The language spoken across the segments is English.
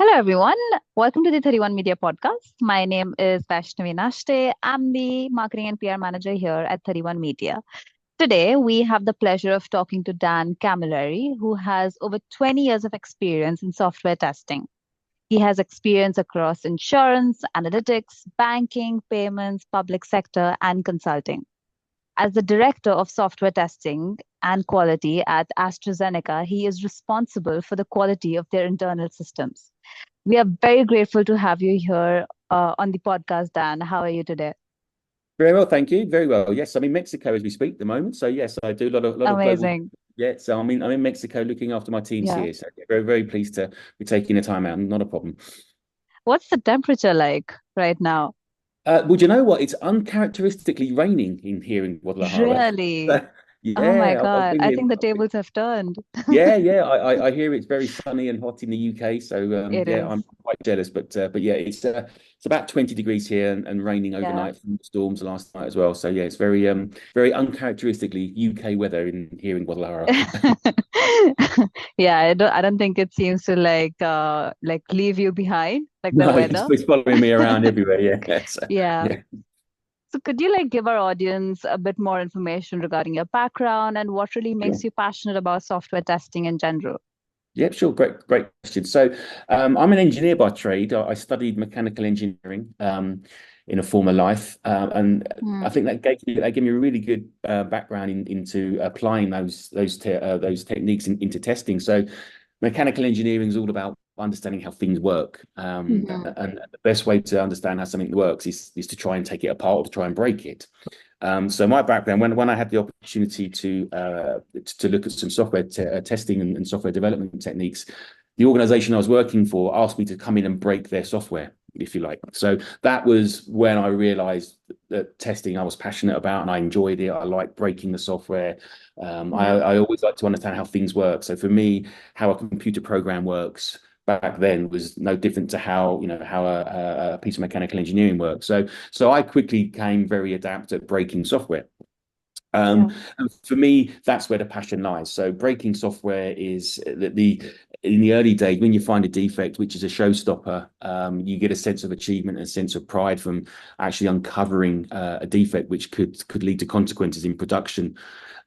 Hello, everyone. Welcome to the 31 Media Podcast. My name is Vaishnavi Nashte. I'm the marketing and PR manager here at 31 Media. Today, we have the pleasure of talking to Dan Camilleri, who has over 20 years of experience in software testing. He has experience across insurance, analytics, banking, payments, public sector, and consulting. As the director of software testing and quality at AstraZeneca, he is responsible for the quality of their internal systems. We are very grateful to have you here on the podcast, Dan. How are you today? Very well, thank you. Very well. Yes, I'm in Mexico as we speak at the moment. So yes, I do a lot of global. Amazing. Yeah, so I'm in Mexico looking after my teams Yeah. here. So yeah, very very pleased to be taking the time out. Not a problem. What's the temperature like right now? Well, you know what? It's uncharacteristically raining in here in Guadalajara. Really? So, Oh my yeah, I've God. been I here. think the tables have turned. Yeah. I hear it's very sunny and hot in the UK. So It yeah, is. I'm quite jealous. But yeah, it's about 20 degrees here and raining Yeah. overnight from storms last night as well. So yeah, it's very uncharacteristically UK weather in here in Guadalajara. Yeah, I don't think it seems to like leave you behind, like the No, weather. it's following me around everywhere. Yeah. So, Yeah. yeah. So could you like give our audience a bit more information regarding your background and what really makes Sure. you passionate about software testing in general? Yep, sure. Great question. So, I'm an engineer by trade. I studied mechanical engineering in a former life, and I Hmm. think that gave me a really good background into applying those techniques into testing. So, mechanical engineering is all about understanding how things work, Hmm. and the best way to understand how something works is to try and take it apart or to try and break it. So my background, when I had the opportunity to look at some software testing and software development techniques, the organization I was working for asked me to come in and break their software, if you like. So that was when I realized that testing I was passionate about and I enjoyed it. I like breaking the software. Yeah. I always like to understand how things work. So for me, how a computer program works back then was no different to how a piece of mechanical engineering works. So I quickly became very adept at breaking software. Yeah. And for me, that's where the passion lies. So breaking software is the in the early days when you find a defect, which is a showstopper, you get a sense of achievement and a sense of pride from actually uncovering a defect, which could lead to consequences in production.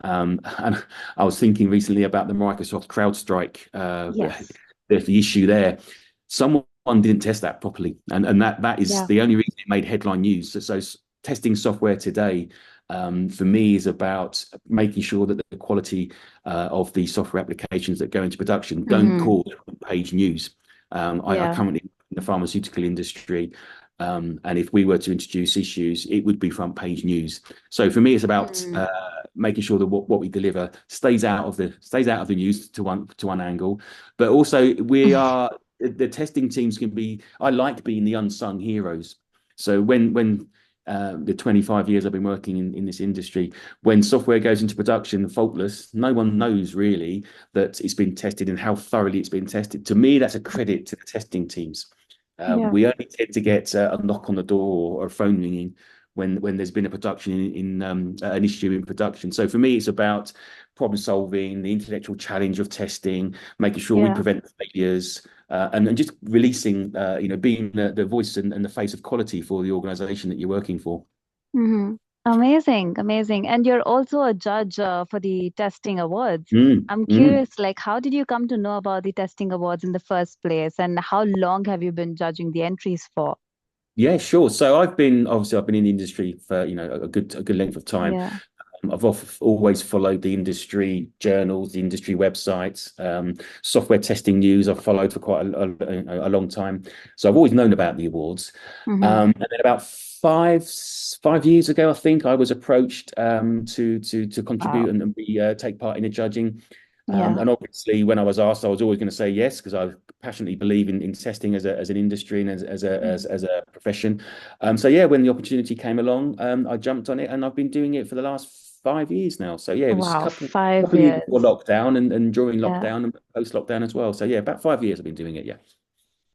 And I was thinking recently about the Microsoft CrowdStrike, Yes. the issue there. Someone didn't test that properly, and that is Yeah. the only reason it made headline news. So testing software today for me is about making sure that the quality of the software applications that go into production don't Hmm. cause page news. I Yeah. currently in the pharmaceutical industry, and if we were to introduce issues, it would be front page news. So for me, it's about Mm. making sure that what we deliver stays out of the news to one angle, but also we are the testing teams can be. I like being the unsung heroes. So when the 25 years I've been working in this industry, when software goes into production faultless, no one knows really that it's been tested and how thoroughly it's been tested. To me, that's a credit to the testing teams. Yeah. We only tend to get a knock on the door or a phone ringing when there's been a production in an issue in production. So for me, it's about problem solving, the intellectual challenge of testing, making sure we Yeah. prevent failures, and just releasing, being the voice and the face of quality for the organization that you're working for. Hmm. Amazing, amazing. And you're also a judge for the testing awards. Mm, I'm mm. curious, like, how did you come to know about the testing awards in the first place, and how long have you been judging the entries for? Yeah, sure. So I've been in the industry for a good length of time. Yeah. I've always followed the industry journals, the industry websites, software testing news. I've followed for quite a long time, so I've always known about the awards. Hmm. And then about five years ago, I think I was approached to contribute Wow. and take part in the judging. Yeah. And obviously, when I was asked, I was always going to say yes because I passionately believe in testing as an industry and as a profession. So yeah, when the opportunity came along, I jumped on it, and I've been doing it for the last 5 years now. So yeah, it was a Wow, couple five couple of years before years. lockdown and during Yeah. lockdown and post lockdown as well. So yeah, about 5 years I've been doing it. Yeah.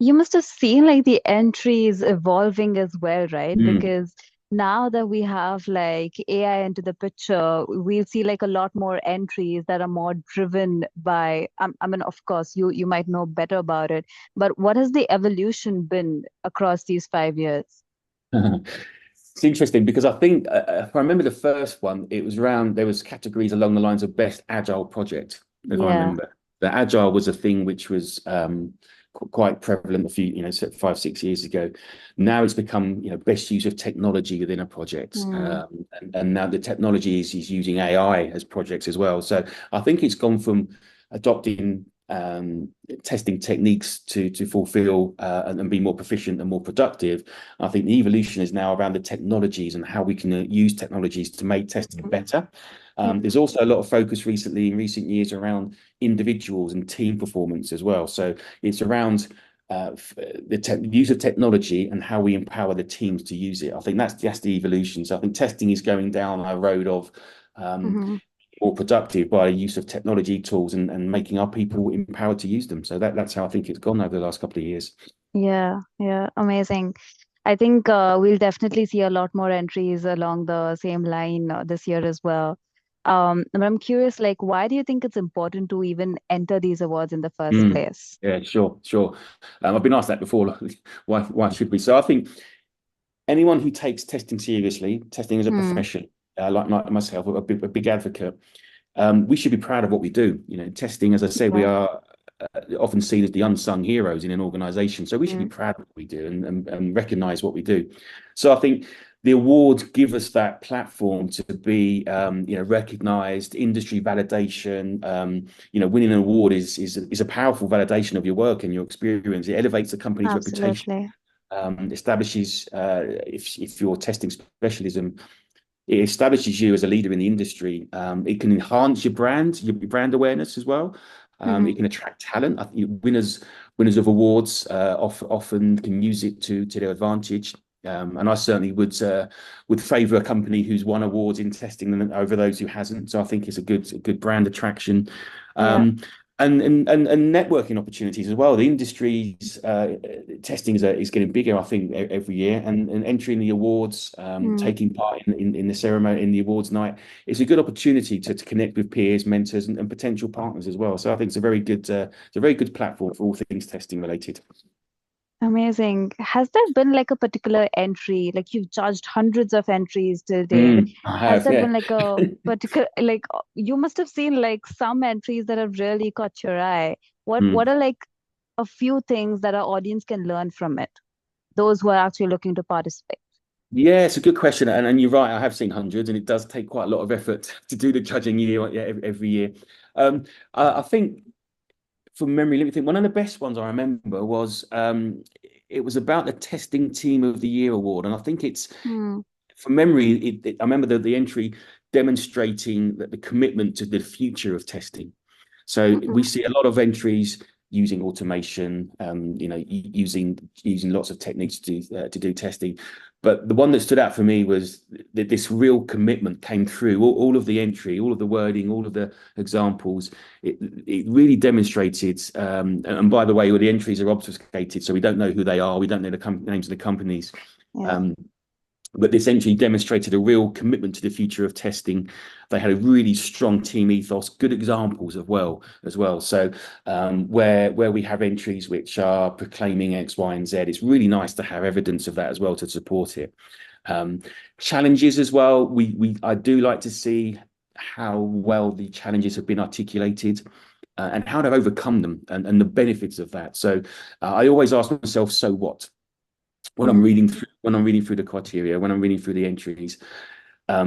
You must have seen like the entries evolving as well, right? Mm, Because now that we have like AI into the picture, we'll see like a lot more entries that are more driven by, I mean, of course, you might know better about it, but what has the evolution been across these 5 years? It's interesting because I think if I remember the first one, it was around there was categories along the lines of best agile project, if I Yeah. remember. The agile was a thing which was quite prevalent a few, 5, 6 years ago. Now it's become, best use of technology within a project. Hmm. And now the technology is using AI as projects as well. So I think it's gone from adopting testing techniques to fulfill and be more proficient and more productive. I think the evolution is now around the technologies and how we can use technologies to make testing better. Yeah. There's also a lot of focus recently in recent years around individuals and team performance as well. So it's around the use of technology and how we empower the teams to use it. I think that's the evolution. So I think testing is going down a road of Hmm. more productive by the use of technology tools and making our people empowered to use them. So that's how I think it's gone over the last couple of years. Yeah, yeah, amazing. I think we'll definitely see a lot more entries along the same line this year as well. But I'm curious, like, why do you think it's important to even enter these awards in the first Mm. place? Yeah, sure, sure. I've been asked that before. Like, why should we? So I think anyone who takes testing seriously, testing as a Hmm. profession, like myself, a big advocate, we should be proud of what we do. Testing, as I say, we Yeah. are often seen as the unsung heroes in an organization. So we should be Hmm. proud of what we do and recognize what we do. So I think the awards give us that platform to be, recognized, industry validation. Winning an award is a powerful validation of your work and your experience. It elevates the company's reputation, Absolutely. establishes if your testing specialism, it establishes you as a leader in the industry. It can enhance your brand awareness as well. Hmm. It can attract talent. I think winners of awards often can use it to their advantage. And I certainly would favour a company who's won awards in testing over those who hasn't. So I think it's a good brand attraction. Yeah. Um, and networking opportunities as well. The industry's testing is getting bigger, I think, every year, and entering the awards, Hmm. taking part in the ceremony, in the awards night, it's a good opportunity to connect with peers, mentors, and potential partners as well. So I think it's a very good platform for all things testing related. Amazing. Has there been like a particular entry, like you've judged hundreds of entries till date? I Has have, there yeah. been like a particular, like you must have seen like some entries that have really caught your eye. What Mm. are like a few things that our audience can learn from it? Those who are actually looking to participate. Yeah, it's a good question, and you're right. I have seen hundreds, and it does take quite a lot of effort to do the judging year, yeah, every year. I think from memory, let me think. One of the best ones I remember was it was about the Testing Team of the Year award, and I think it's Hmm. from memory. I remember the entry demonstrating that the commitment to the future of testing. So we Hmm. see a lot of entries using automation, using lots of techniques to do testing. But the one that stood out for me was that this real commitment came through all of the entry, all of the wording, all of the examples. It really demonstrated. And by the way, all the entries are obfuscated, so we don't know who they are. We don't know the names of the companies. Yeah. Um, but this entry demonstrated a real commitment to the future of testing. They had a really strong team ethos, good examples as well. So where we have entries which are proclaiming X, Y, and Z, it's really nice to have evidence of that as well to support it. Um, Challenges as well. I do like to see how well the challenges have been articulated. And how they've overcome them and the benefits of that. So I always ask myself, so what? Hmm. When I'm reading through the criteria, when I'm reading through the entries,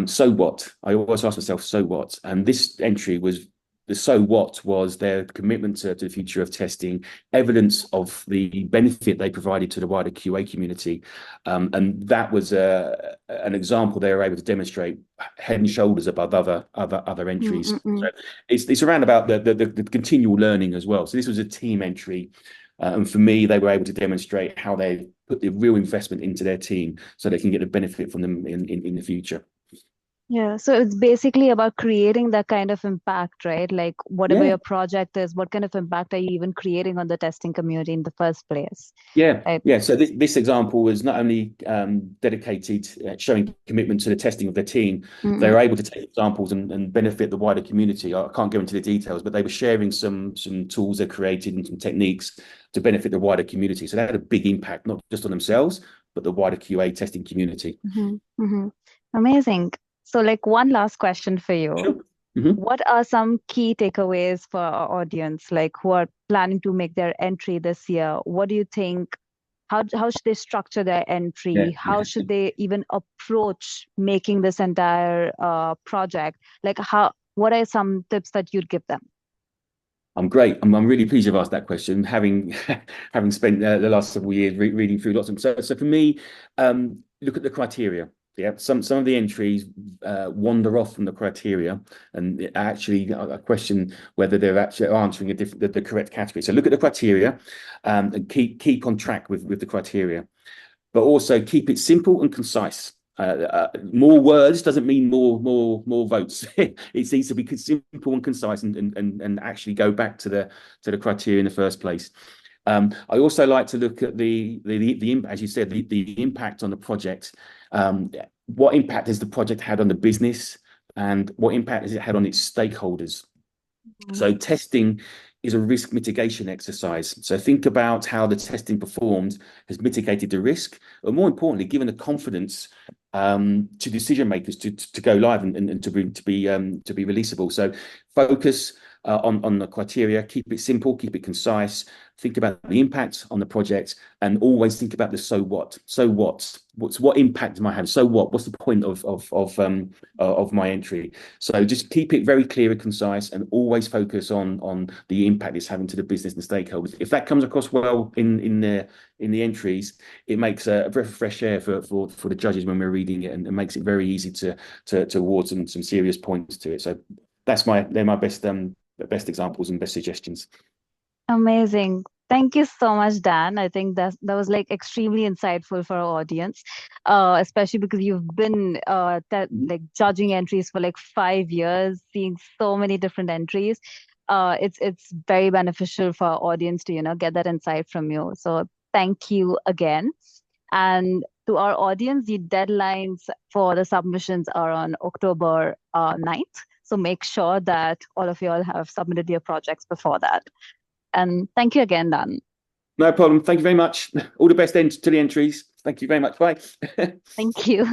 so what? I always ask myself, so what? And this entry was the so what was their commitment to the future of testing, evidence of the benefit they provided to the wider QA community, and that was an example they were able to demonstrate head and shoulders above other entries. Mm-mm-mm. So it's around about the continual learning as well. So this was a team entry. And for me, they were able to demonstrate how they put the real investment into their team so they can get the benefit from them in the future. Yeah, so it's basically about creating that kind of impact, right? Like whatever Yeah. your project is, what kind of impact are you even creating on the testing community in the first place? Yeah, Right. yeah. So this example was not only dedicated showing commitment to the testing of their team, they Mm-mm. were able to take examples and benefit the wider community. I can't go into the details, but they were sharing some tools they created and some techniques to benefit the wider community. So that had a big impact, not just on themselves, but the wider QA testing community. Mm-hmm. Mm-hmm. Amazing. So, like one last question for you. Sure. Mhm. What are some key takeaways for our audience, like who are planning to make their entry this year? What do you think? How should they structure their Yeah. entry? How should they even approach making this entire project? Like what are some tips that you'd give them? I'm great. I'm really pleased you've asked that question. Having having spent the last several years reading through lots of so for me, look at the criteria. Yeah, some of the entries wander off from the criteria, and actually I question whether they're actually answering the correct category. So look at the criteria, and keep on track with the criteria, but also keep it simple and concise. More words doesn't mean more votes. It needs to be simple and concise and actually go back to the criteria in the first place. I also like to look at the as you said, the impact on the project. What impact has the project had on the business, and what impact has it had on its stakeholders? Mhm. So testing is a risk mitigation exercise. So think about how the testing performed has mitigated the risk, but more importantly, given the confidence to decision makers to go live and to be releasable. So focus on the criteria, keep it simple, keep it concise, think about the impact on the project, and always think about the so what. So what impact am I having? So what? What's the point of my entry? So just keep it very clear and concise, and always focus on the impact it's having to the business and stakeholders. If that comes across well in the entries, it makes a breath of fresh air for the judges when we're reading it, and it makes it very easy to award some serious points to it. So they're my best examples and best suggestions. Amazing. Thank you so much, Dan. I think that was like extremely insightful for our audience, especially because you've been like judging entries for like 5 years, seeing so many different entries. It's very beneficial for our audience to, get that insight from you. So thank you again. And to our audience, the deadlines for the submissions are on October 9th. So make sure that all of you all have submitted your projects before that. And thank you again, Dan. No problem. Thank you very much. All the best to the entries. Thank you very much. Bye. Thank you.